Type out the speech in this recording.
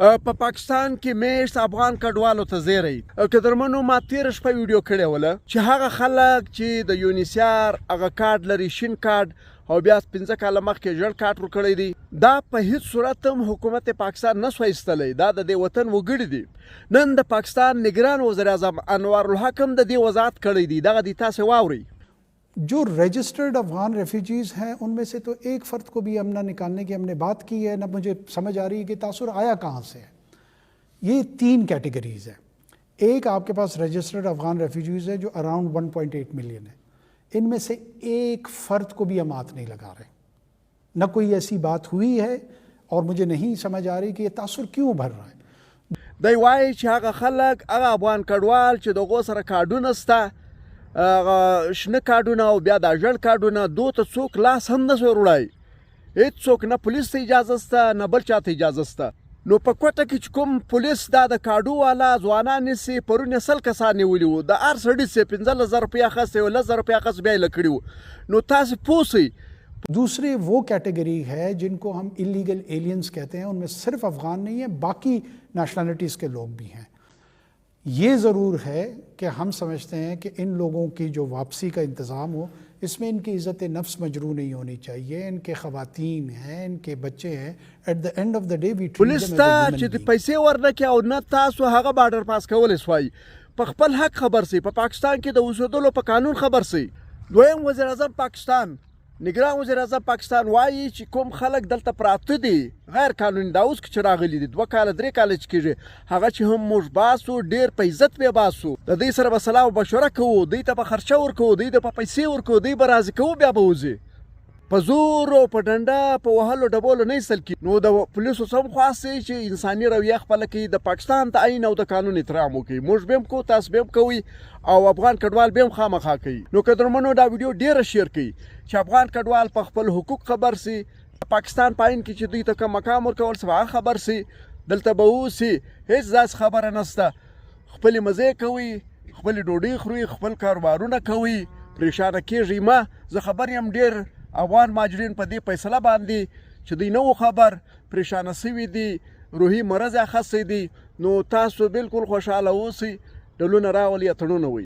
په پاکستان کې میشت افغان کډوالو ته زیری قدرمنو ما تیر شپه ویډیو کړې وله چې هغه خلک چې د یونیسیار هغه کارت لري شین کارت او بیا 15 کاله مخکې ژړ کارت ورکړی دی دا په هیڅ صورت هم حکومت پاکستان نه سو ایستلی دا د دې وطن وګړي دي نن د پاکستان نگران وزیر اعظم انوار الحق هم د دې وضاحت کړی دی دغه د تاسو واوري जो रजिस्टर्ड अफ़गान रेफ्यूजीज़ हैं उनमें से तो एक फ़र्द को भी हम ना निकालने की हमने बात की है ना मुझे समझ आ रही है कि तासुर आया कहाँ से है। ये 3 कैटेगरीज़ है। एक आपके पास रजिस्टर्ड अफ़गान रेफ्यूजीज़ है जो अराउंड 1.8 मिलियन है। इनमें से एक फ़र्द को भी हम हाथ नहीं लगा रहे, न कोई ऐसी बात हुई है और मुझे नहीं समझ आ रही कि ये तासुर क्यों भर रहा है। دی وایي چې هغه خلک هغه افغان کډوال چې دغو سره کارډونه شته شنه کارډونه او بیا د ژړ کارډونه دو ته څوک لاس هم نه سوی وړی هېڅوک نه پولیس ته اجازه شته نه بل چا ته اجازه شته نو په کوټه کې چې کوم پولیس دا د کاډو والا ځوانان نیسي پرون یې 100 کسان نیولي وو د هر سړي څخه 15,000 روپۍ اخیستی و 10,000 روپۍ اخیست بیا یې له کړي وو نو تاسې پوه شئ दूसरे वो कैटेगरी है जिनको हम इलीगल एलियंस कहते हैं, उनमें सिर्फ अफ़गान नहीं है बाकी नेशनलिटीज़ के लोग भी हैं। ये ज़रूर है कि हम समझते हैं कि इन लोगों की जो वापसी का इंतज़ाम हो इसमें इनकी इज़्ज़त नफ्स मजरू नहीं होनी चाहिए, इनके ख़वातीन हैं इनके बच्चे हैं, at the end of the day we police ता چې پیسې ورنکړي او نه تاسو هغه بارډر پاس کولی شوای په خپل حق خبر سي په پاکستان کې د اوسېدلو په قانون خبر سي دویم وزیر اعظم پاکستان نگران وزیر اعظم پاکستان وایي چې کوم خلک دلته پراته دي غیر قانوني دا اوس چې راغلي دي 2 کاله 3 کاله چې کېږي هغه چې هم موږ باسو ډېر په عزت به باسو د دوی سره به سلام مشوره کوو دوی ته به خرچه ورکوو دوی ته به پیسې ورکوو دوی به راضي کوو بیا به وځي په زور او په ډنډه په وهلو ډبولو نه ایستل کېږي نو د پولیسو څه هم خوښ دی چې انساني رویه خپله کوي د پاکستان تعین او د قانون احترام وکړي موږ به هم کوو تاسو به هم کوئ او افغان کډوال به هم خامخا کوي نو قدرمنو دا ویډیو ډېره شیر کړئ چې افغان کډوال په خپل حقوق خبر سي پاکستان په عین کې چې دوی ته کوم مقام ورکول سي هغه خبر سي دلته به اوسي هېڅ داسې خبره نشته خپلې مزې کوئ خپلې ډوډۍ خورئ خپل کاروبارونه کوئ پریشانه کېږئ مه زه خبر یم ډېر افغان مهاجرین په دې فیصله باندې چې دوی نه و خبر پریشانه سوي دي روحي مرض یې اخیستی دي نو تاسو بالکل خوشحاله اوسئ ډلونه راولئ اتڼونه وئ